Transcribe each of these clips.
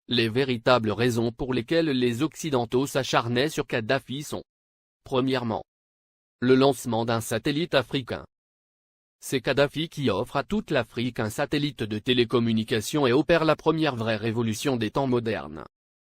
Les véritables raisons pour lesquelles les Occidentaux s'acharnaient sur Kadhafi sont: premièrement, le lancement d'un satellite africain. C'est Kadhafi qui offre à toute l'Afrique un satellite de télécommunication et opère la première vraie révolution des temps modernes.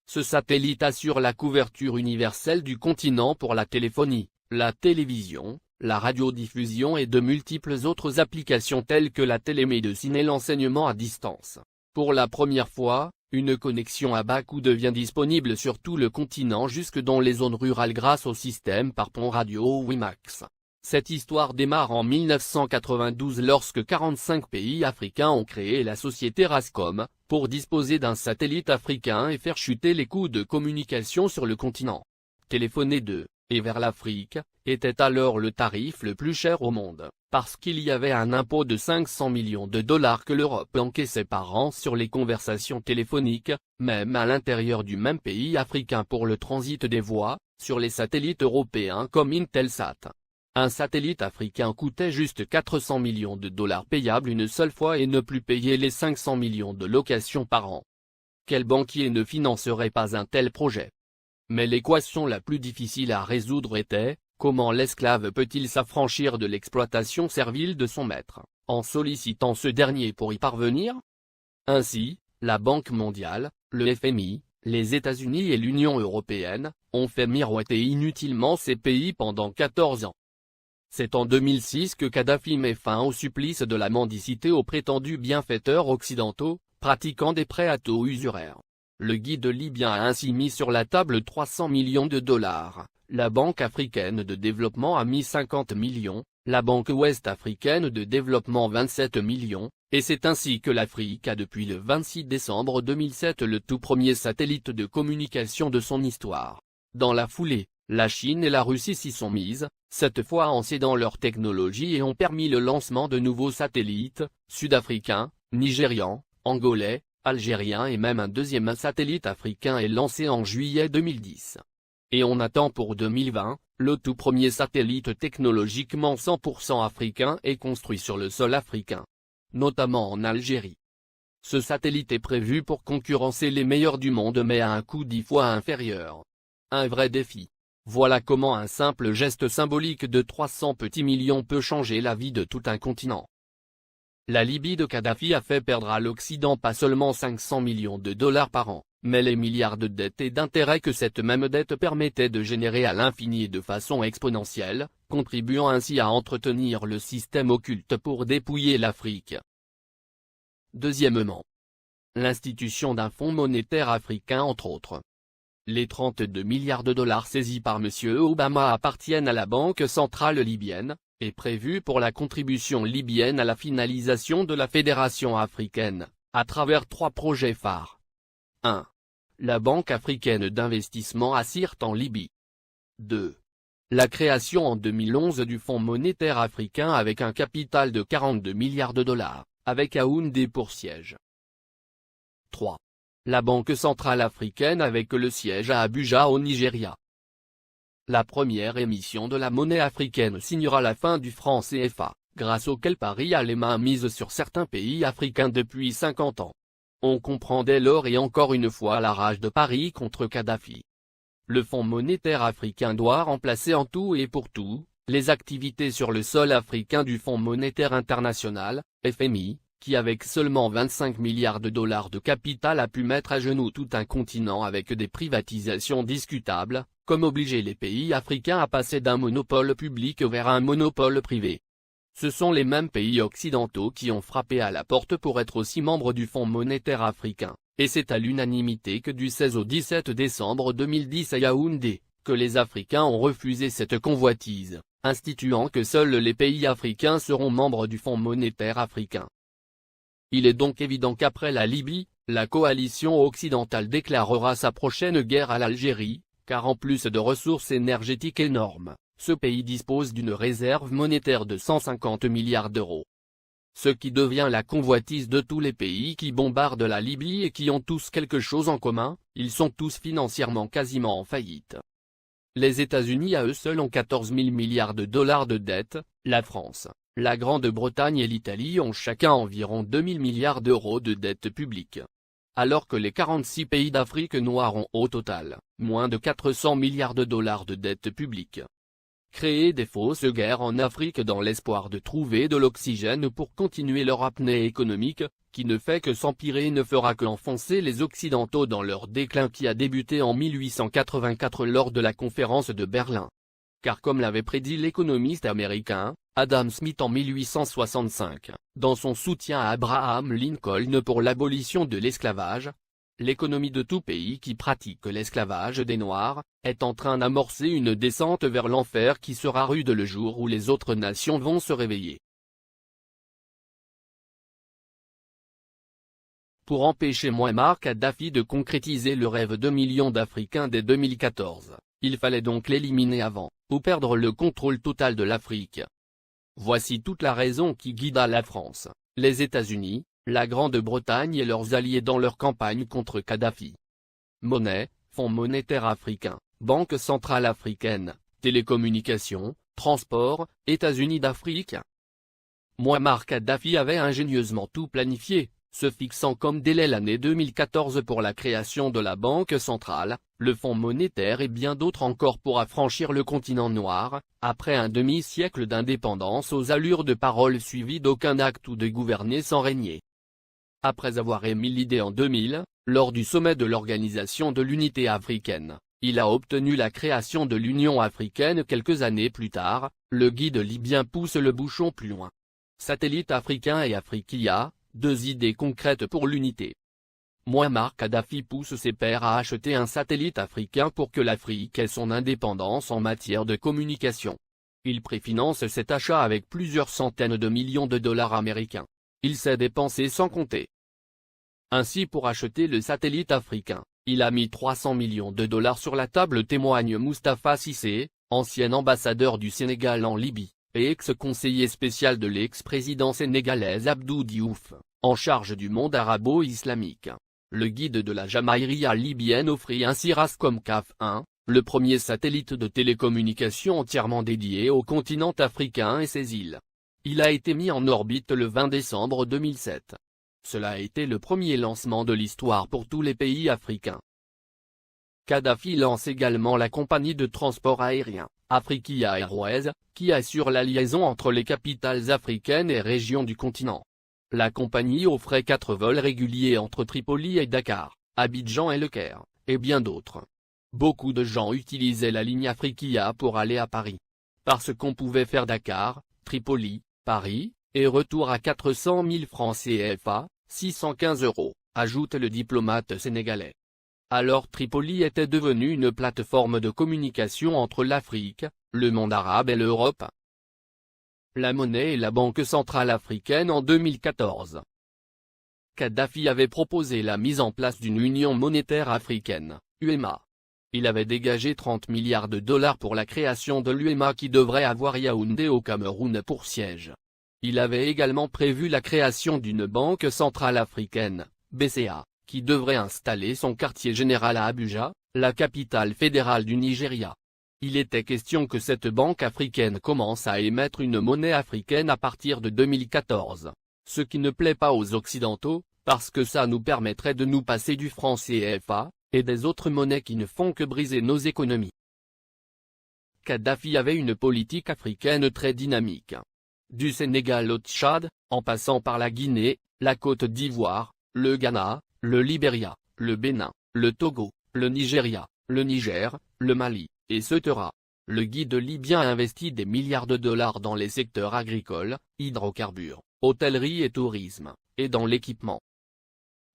Ce satellite assure la couverture universelle du continent pour la téléphonie, la télévision, la radiodiffusion et de multiples autres applications telles que la télémédecine et l'enseignement à distance. Pour la première fois, une connexion à bas coût devient disponible sur tout le continent jusque dans les zones rurales grâce au système par pont radio WiMAX. Cette histoire démarre en 1992 lorsque 45 pays africains ont créé la société Rascom, pour disposer d'un satellite africain et faire chuter les coûts de communication sur le continent. Téléphoner de et vers l'Afrique était alors le tarif le plus cher au monde, parce qu'il y avait un impôt de 500 millions de dollars que l'Europe encaissait par an sur les conversations téléphoniques, même à l'intérieur du même pays africain pour le transit des voix, sur les satellites européens comme Intelsat. Un satellite africain coûtait juste 400 millions de dollars payables une seule fois et ne plus payer les 500 millions de locations par an. Quel banquier ne financerait pas un tel projet? Mais l'équation la plus difficile à résoudre était: comment l'esclave peut-il s'affranchir de l'exploitation servile de son maître, en sollicitant ce dernier pour y parvenir? Ainsi, la Banque mondiale, le FMI, les États-Unis et l'Union européenne, ont fait miroiter inutilement ces pays pendant 14 ans. C'est en 2006 que Kadhafi met fin au supplice de la mendicité aux prétendus bienfaiteurs occidentaux, pratiquant des prêts à taux usuraires. Le guide libyen a ainsi mis sur la table 300 millions de dollars, la Banque africaine de développement a mis 50 millions, la Banque ouest-africaine de développement 27 millions, et c'est ainsi que l'Afrique a depuis le 26 décembre 2007 le tout premier satellite de communication de son histoire. Dans la foulée, la Chine et la Russie s'y sont mises, cette fois en cédant leur technologie et ont permis le lancement de nouveaux satellites, sud-africains, nigérians, angolais, algériens et même un deuxième satellite africain est lancé en juillet 2010. Et on attend pour 2020, le tout premier satellite technologiquement 100% africain est construit sur le sol africain, notamment en Algérie. Ce satellite est prévu pour concurrencer les meilleurs du monde mais à un coût 10 fois inférieur. Un vrai défi. Voilà comment un simple geste symbolique de 300 petits millions peut changer la vie de tout un continent. La Libye de Kadhafi a fait perdre à l'Occident pas seulement 500 millions de dollars par an, mais les milliards de dettes et d'intérêts que cette même dette permettait de générer à l'infini et de façon exponentielle, contribuant ainsi à entretenir le système occulte pour dépouiller l'Afrique. Deuxièmement, l'institution d'un fonds monétaire africain entre autres. Les 32 milliards de dollars saisis par M. Obama appartiennent à la Banque centrale libyenne, et prévus pour la contribution libyenne à la finalisation de la Fédération africaine, à travers 3 projets phares. 1. La Banque africaine d'investissement à Sirte en Libye. 2. La création en 2011 du Fonds monétaire africain avec un capital de 42 milliards de dollars, avec Yaoundé pour siège. 3. La Banque centrale africaine avec le siège à Abuja au Nigeria. La première émission de la monnaie africaine signera la fin du franc CFA, grâce auquel Paris a les mains mises sur certains pays africains depuis 50 ans. On comprend dès lors et encore une fois la rage de Paris contre Kadhafi. Le Fonds monétaire africain doit remplacer en tout et pour tout, les activités sur le sol africain du Fonds monétaire international, FMI, qui avec seulement 25 milliards de dollars de capital a pu mettre à genoux tout un continent avec des privatisations discutables, comme obliger les pays africains à passer d'un monopole public vers un monopole privé. Ce sont les mêmes pays occidentaux qui ont frappé à la porte pour être aussi membres du Fonds monétaire africain, et c'est à l'unanimité que du 16 au 17 décembre 2010 à Yaoundé, que les Africains ont refusé cette convoitise, instituant que seuls les pays africains seront membres du Fonds monétaire africain. Il est donc évident qu'après la Libye, la coalition occidentale déclarera sa prochaine guerre à l'Algérie, car en plus de ressources énergétiques énormes, ce pays dispose d'une réserve monétaire de 150 milliards d'euros. Ce qui devient la convoitise de tous les pays qui bombardent la Libye et qui ont tous quelque chose en commun, ils sont tous financièrement quasiment en faillite. Les États-Unis à eux seuls ont 14 000 milliards de dollars de dette, la France, la Grande-Bretagne et l'Italie ont chacun environ 2 000 milliards d'euros de dette publique. alors que les 46 pays d'Afrique noire ont au total, moins de 400 milliards de dollars de dette publique. Créer des fausses guerres en Afrique dans l'espoir de trouver de l'oxygène pour continuer leur apnée économique, qui ne fait que s'empirer et ne fera qu'enfoncer les Occidentaux dans leur déclin qui a débuté en 1884 lors de la conférence de Berlin. Car comme l'avait prédit l'économiste américain, Adam Smith en 1865, dans son soutien à Abraham Lincoln pour l'abolition de l'esclavage, l'économie de tout pays qui pratique l'esclavage des Noirs, est en train d'amorcer une descente vers l'enfer qui sera rude le jour où les autres nations vont se réveiller. Pour empêcher Mouammar Kadhafi de concrétiser le rêve de millions d'Africains dès 2014, il fallait donc l'éliminer avant, ou perdre le contrôle total de l'Afrique. Voici toute la raison qui guida la France, les États-Unis, la Grande-Bretagne et leurs alliés dans leur campagne contre Kadhafi. Monnaie, Fonds monétaire africain, Banque centrale africaine, télécommunications, transport, États-Unis d'Afrique. Mouammar Kadhafi avait ingénieusement tout planifié, se fixant comme délai l'année 2014 pour la création de la Banque centrale, le Fonds monétaire et bien d'autres encore pour affranchir le continent noir, après un demi-siècle d'indépendance aux allures de paroles suivies d'aucun acte ou de gouverner sans régner. Après avoir émis l'idée en 2000, lors du sommet de l'Organisation de l'Unité africaine, il a obtenu la création de l'Union africaine quelques années plus tard, le guide libyen pousse le bouchon plus loin. Satellite africain et Afriquia, deux idées concrètes pour l'unité. Mouammar Kadhafi pousse ses pairs à acheter un satellite africain pour que l'Afrique ait son indépendance en matière de communication. Il préfinance cet achat avec plusieurs centaines de millions de dollars américains. Il s'est dépensé sans compter. Ainsi pour acheter le satellite africain, il a mis 300 millions de dollars sur la table, témoigne Moustapha Cissé, ancien ambassadeur du Sénégal en Libye, et ex-conseiller spécial de l'ex-président sénégalais Abdou Diouf, en charge du monde arabo-islamique. Le guide de la Jamaïria libyenne offrit ainsi Rascom CAF 1, le premier satellite de télécommunication entièrement dédié au continent africain et ses îles. Il a été mis en orbite le 20 décembre 2007. Cela a été le premier lancement de l'histoire pour tous les pays africains. Kadhafi lance également la compagnie de transport aérien, Afriquia Airways, qui assure la liaison entre les capitales africaines et régions du continent. La compagnie offrait 4 vols réguliers entre Tripoli et Dakar, Abidjan et Le Caire, et bien d'autres. Beaucoup de gens utilisaient la ligne Afriquia pour aller à Paris. Parce qu'on pouvait faire Dakar, Tripoli, Paris, et retour à 400 000 francs CFA, 615 €, ajoute le diplomate sénégalais. Alors Tripoli était devenue une plateforme de communication entre l'Afrique, le monde arabe et l'Europe. La monnaie et la Banque centrale africaine en 2014. Kadhafi avait proposé la mise en place d'une union monétaire africaine, UEMA. Il avait dégagé 30 milliards de dollars pour la création de l'UEMA qui devrait avoir Yaoundé au Cameroun pour siège. Il avait également prévu la création d'une Banque centrale africaine, BCA, qui devrait installer son quartier général à Abuja, la capitale fédérale du Nigeria. Il était question que cette banque africaine commence à émettre une monnaie africaine à partir de 2014, ce qui ne plaît pas aux Occidentaux, parce que ça nous permettrait de nous passer du franc CFA, et des autres monnaies qui ne font que briser nos économies. Kadhafi avait une politique africaine très dynamique. Du Sénégal au Tchad, en passant par la Guinée, la Côte d'Ivoire, le Ghana, le Libéria, le Bénin, le Togo, le Nigeria, le Niger, le Mali, etc. Le guide libyen a investi des milliards de dollars dans les secteurs agricoles, hydrocarbures, hôtellerie et tourisme, et dans l'équipement.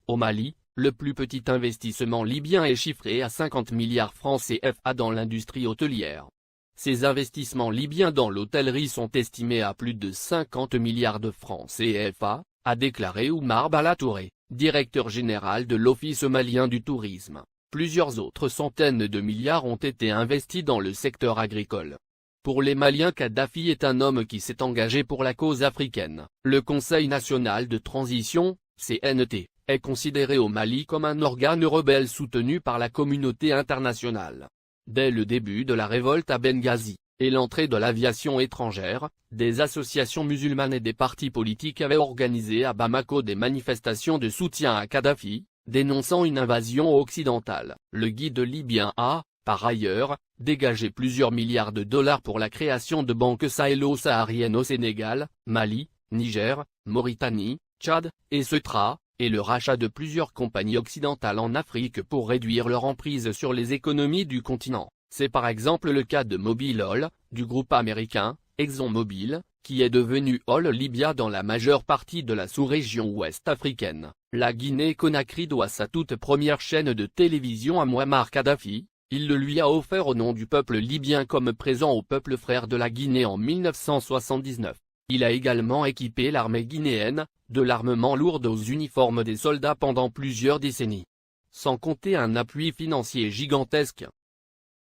Au Mali, le plus petit investissement libyen est chiffré à 50 milliards francs CFA dans l'industrie hôtelière. Ces investissements libyens dans l'hôtellerie sont estimés à plus de 50 milliards de francs CFA, a déclaré Oumar Balatouré, directeur général de l'Office malien du tourisme. Plusieurs autres centaines de milliards ont été investis dans le secteur agricole. Pour les Maliens, Kadhafi est un homme qui s'est engagé pour la cause africaine. Le Conseil national de transition, CNT, est considéré au Mali comme un organe rebelle soutenu par la communauté internationale. Dès le début de la révolte à Benghazi, et l'entrée de l'aviation étrangère, des associations musulmanes et des partis politiques avaient organisé à Bamako des manifestations de soutien à Kadhafi, dénonçant une invasion occidentale. Le guide libyen a, par ailleurs, dégagé plusieurs milliards de dollars pour la création de banques sahélo-sahariennes au Sénégal, Mali, Niger, Mauritanie, Tchad, et Ceuta, et le rachat de plusieurs compagnies occidentales en Afrique pour réduire leur emprise sur les économies du continent. C'est par exemple le cas de Mobil Oil, du groupe américain, ExxonMobil, qui est devenu Oil Libya dans la majeure partie de la sous-région ouest africaine. La Guinée-Conakry doit sa toute première chaîne de télévision à Mouammar Kadhafi. Il le lui a offert au nom du peuple libyen comme présent au peuple frère de la Guinée en 1979. Il a également équipé l'armée guinéenne, de l'armement lourd aux uniformes des soldats pendant plusieurs décennies. Sans compter un appui financier gigantesque.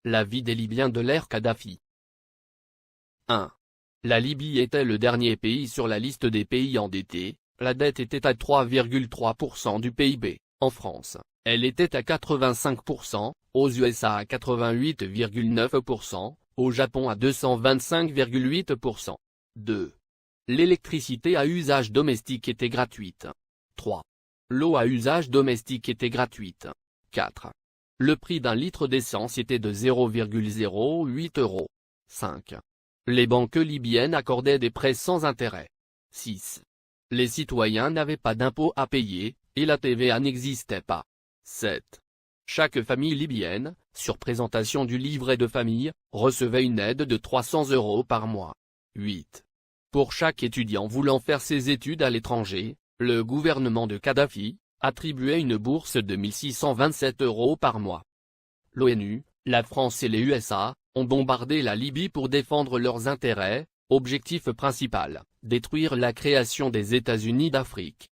La vie des Libyens de l'ère Kadhafi. 1. La Libye était le dernier pays sur la liste des pays endettés, la dette était à 3,3% du PIB, en France, elle était à 85%, aux USA à 88,9%, au Japon à 225,8%. 2. L'électricité à usage domestique était gratuite. 3. L'eau à usage domestique était gratuite. 4. Le prix d'un litre d'essence était de 0,08 €. 5. Les banques libyennes accordaient des prêts sans intérêt. 6. Les citoyens n'avaient pas d'impôts à payer, et la TVA n'existait pas. 7. Chaque famille libyenne, sur présentation du livret de famille, recevait une aide de 300 € par mois. 8. Pour chaque étudiant voulant faire ses études à l'étranger, le gouvernement de Kadhafi attribuait une bourse de 1627 € par mois. L'ONU, la France et les USA ont bombardé la Libye pour défendre leurs intérêts, objectif principal, détruire la création des États-Unis d'Afrique.